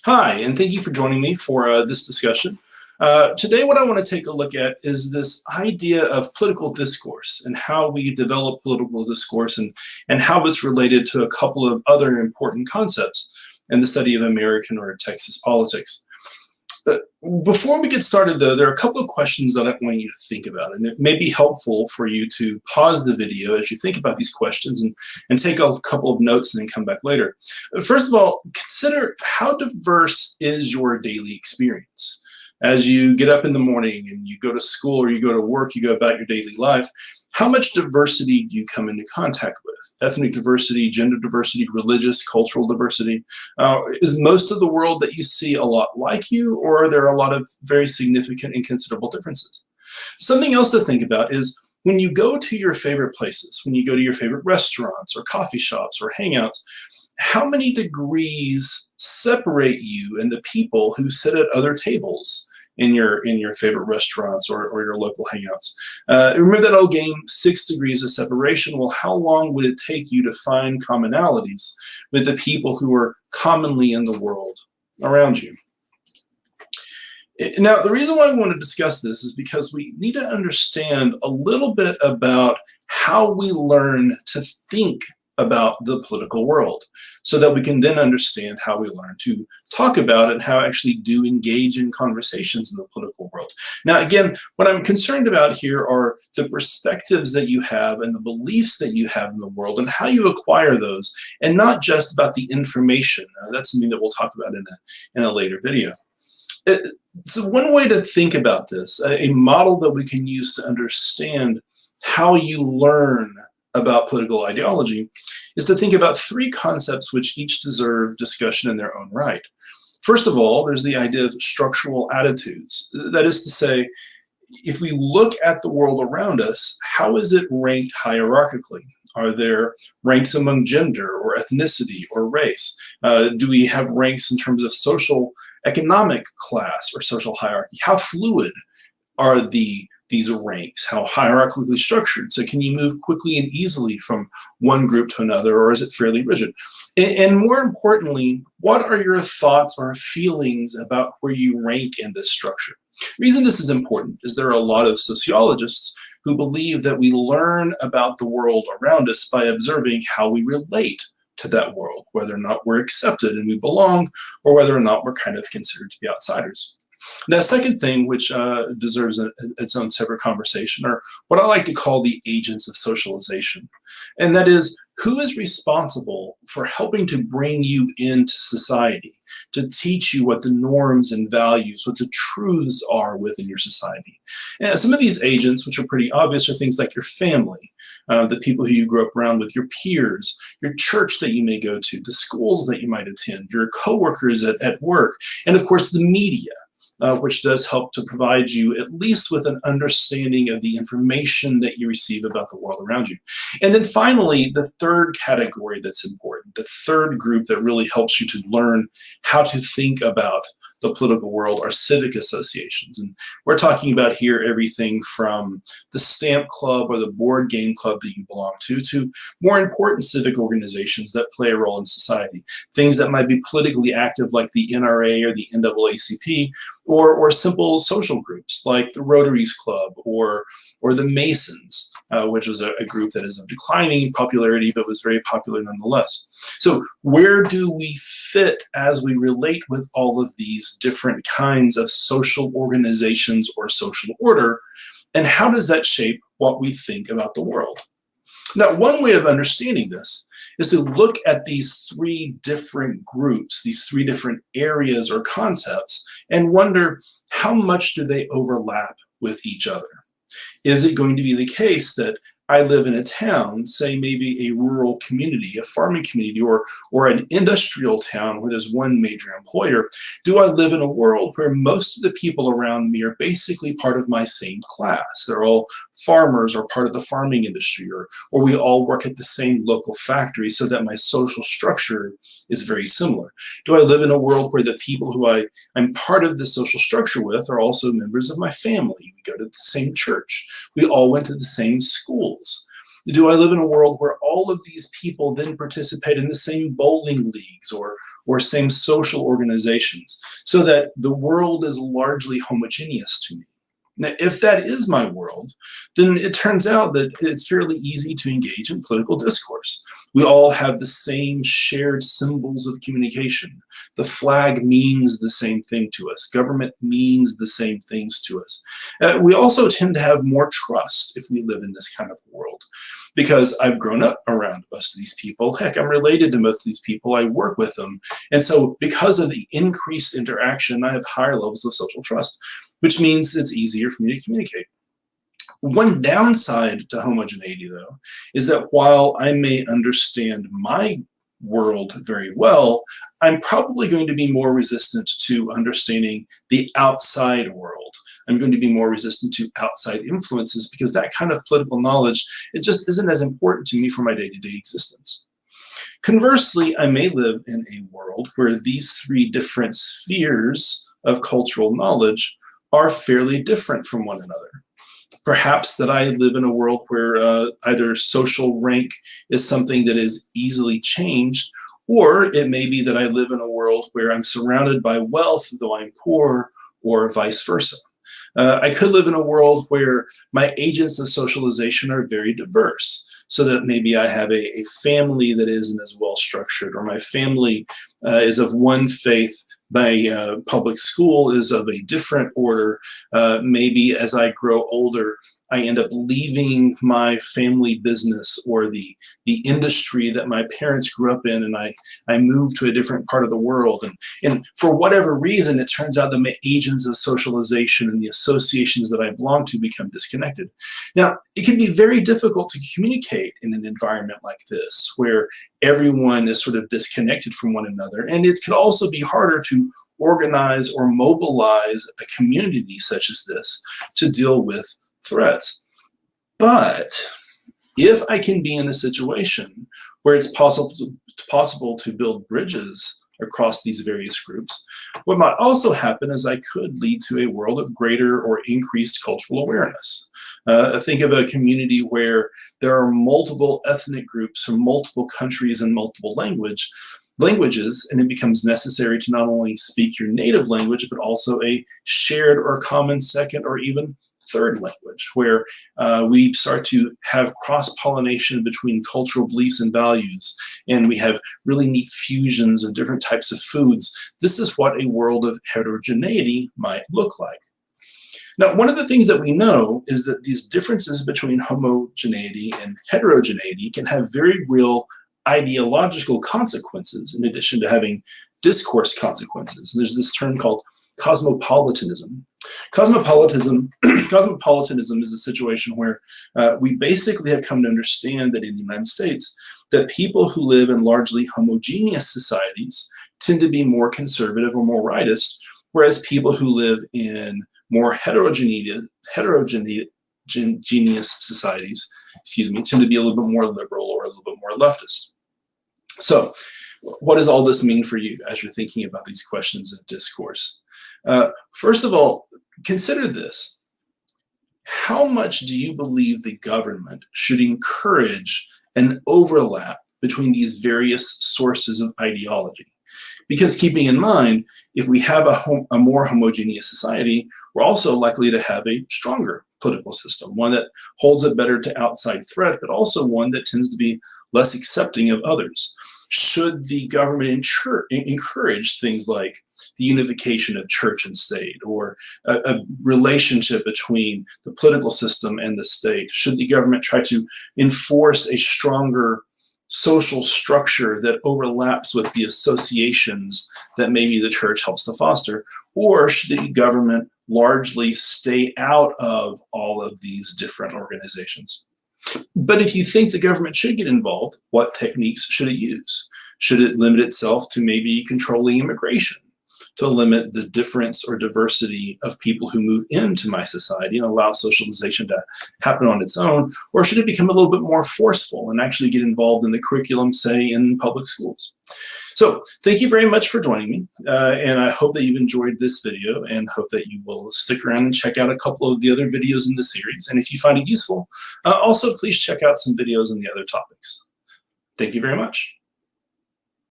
Hi, and thank you for joining me for this discussion. Today, what I want to take a look at is this idea of political discourse and how we develop political discourse and how it's related to a couple of other important concepts in the study of American or Texas politics. Before we get started, though, there are a couple of questions that I want you to think about, and it may be helpful for you to pause the video as you think about these questions and take a couple of notes and then come back later. First of all, consider how diverse is your daily experience. As you get up in the morning and you go to school or you go to work, you go about your daily life, how much diversity do you come into contact with? Ethnic diversity, gender diversity, religious, cultural diversity. Is most of the world that you see a lot like you, or are there a lot of very significant and considerable differences? Something else to think about is when you go to your favorite places, when you go to your favorite restaurants or coffee shops or hangouts, how many degrees separate you and the people who sit at other tables in your favorite restaurants or your local hangouts? Remember that old game, 6 degrees of separation? Well, how long would it take you to find commonalities with the people who are commonly in the world around you? Now, the reason why I want to discuss this is because we need to understand a little bit about how we learn to think about the political world, so that we can then understand how we learn to talk about it and how actually do engage in conversations in the political world. Now, again, what I'm concerned about here are the perspectives that you have and the beliefs that you have in the world and how you acquire those, and not just about the information. That's something that we'll talk about in a later video. So one way to think about this, a model that we can use to understand how you learn about political ideology, is to think about 3 concepts which each deserve discussion in their own right. First of all, there's the idea of structural attitudes. That is to say, if we look at the world around us, how is it ranked hierarchically? Are there ranks among gender or ethnicity or race? Do we have ranks in terms of social economic class or social hierarchy? How fluid are these ranks? How hierarchically structured? So can you move quickly and easily from one group to another, or is it fairly rigid? And more importantly, what are your thoughts or feelings about where you rank in this structure? The reason this is important is there are a lot of sociologists who believe that we learn about the world around us by observing how we relate to that world, whether or not we're accepted and we belong, or whether or not we're kind of considered to be outsiders. Now, second thing, which deserves its own separate conversation, are what I like to call the agents of socialization. And that is, who is responsible for helping to bring you into society, to teach you what the norms and values, what the truths are within your society? And some of these agents, which are pretty obvious, are things like your family, the people who you grew up around with, your peers, your church that you may go to, the schools that you might attend, your coworkers at work, and of course the media. Which does help to provide you at least with an understanding of the information that you receive about the world around you. And then finally, the third category that's important, the third group that really helps you to learn how to think about the political world, are civic associations. And we're talking about here everything from the stamp club or the board game club that you belong to more important civic organizations that play a role in society. Things that might be politically active like the NRA or the NAACP, or simple social groups like the Rotaries Club or the Masons, which was a group that is of declining popularity but was very popular nonetheless. So where do we fit as we relate with all of these different kinds of social organizations or social order, and how does that shape what we think about the world? Now, one way of understanding this is to look at these 3 different groups, these 3 different areas or concepts, and wonder how much do they overlap with each other? Is it going to be the case that I live in a town, say maybe a rural community, a farming community, or an industrial town where there's one major employer? Do I live in a world where most of the people around me are basically part of my same class? They're all farmers or part of the farming industry, or we all work at the same local factory, so that my social structure is very similar. Do I live in a world where the people who I'm part of the social structure with are also members of my family? We go to the same church. We all went to the same schools. Do I live in a world where all of these people then participate in the same bowling leagues or same social organizations so that the world is largely homogeneous to me? Now, if that is my world, then it turns out that it's fairly easy to engage in political discourse. We all have the same shared symbols of communication. The flag means the same thing to us. Government means the same things to us. We also tend to have more trust if we live in this kind of world, because I've grown up around most of these people. Heck, I'm related to most of these people. I work with them. And so because of the increased interaction, I have higher levels of social trust, which means it's easier for me to communicate. One downside to homogeneity, though, is that while I may understand my world very well, I'm probably going to be more resistant to understanding the outside world. I'm going to be more resistant to outside influences because that kind of political knowledge, it just isn't as important to me for my day-to-day existence. Conversely, I may live in a world where these three different spheres of cultural knowledge are fairly different from one another. Perhaps that I live in a world where either social rank is something that is easily changed, or it may be that I live in a world where I'm surrounded by wealth, though I'm poor, or vice versa. I could live in a world where my agents of socialization are very diverse, so that maybe I have a family that isn't as well structured, or my family is of one faith, my public school is of a different order. Maybe as I grow older, I end up leaving my family business or the industry that my parents grew up in, and I move to a different part of the world. And for whatever reason, it turns out that my agents of socialization and the associations that I belong to become disconnected. Now, it can be very difficult to communicate in an environment like this, where everyone is sort of disconnected from one another. And it could also be harder to organize or mobilize a community such as this to deal with threats. But if I can be in a situation where it's possible to build bridges across these various groups, what might also happen is I could lead to a world of greater or increased cultural awareness. Think of a community where there are multiple ethnic groups from multiple countries and multiple languages, and it becomes necessary to not only speak your native language, but also a shared or common second or even third language, where we start to have cross-pollination between cultural beliefs and values, and we have really neat fusions of different types of foods. This is what a world of heterogeneity might look like. Now, one of the things that we know is that these differences between homogeneity and heterogeneity can have very real ideological consequences in addition to having discourse consequences. And there's this term called cosmopolitanism. Cosmopolitanism is a situation where we basically have come to understand that in the United States, that people who live in largely homogeneous societies tend to be more conservative or more rightist, whereas people who live in more heterogeneous societies, tend to be a little bit more liberal or a little bit more leftist. So, what does all this mean for you as you're thinking about these questions of discourse? First of all, consider this. How much do you believe the government should encourage an overlap between these various sources of ideology? Because keeping in mind, if we have a more homogeneous society, we're also likely to have a stronger political system, one that holds up better to outside threat, but also one that tends to be less accepting of others. Should the government encourage things like the unification of church and state, or a relationship between the political system and the state? Should the government try to enforce a stronger social structure that overlaps with the associations that maybe the church helps to foster? Or should the government largely stay out of all of these different organizations? But if you think the government should get involved, what techniques should it use? Should it limit itself to maybe controlling immigration to limit the difference or diversity of people who move into my society and allow socialization to happen on its own? Or should it become a little bit more forceful and actually get involved in the curriculum, say, in public schools? So thank you very much for joining me, and I hope that you've enjoyed this video and hope that you will stick around and check out a couple of the other videos in the series. And if you find it useful, also please check out some videos on the other topics. Thank you very much.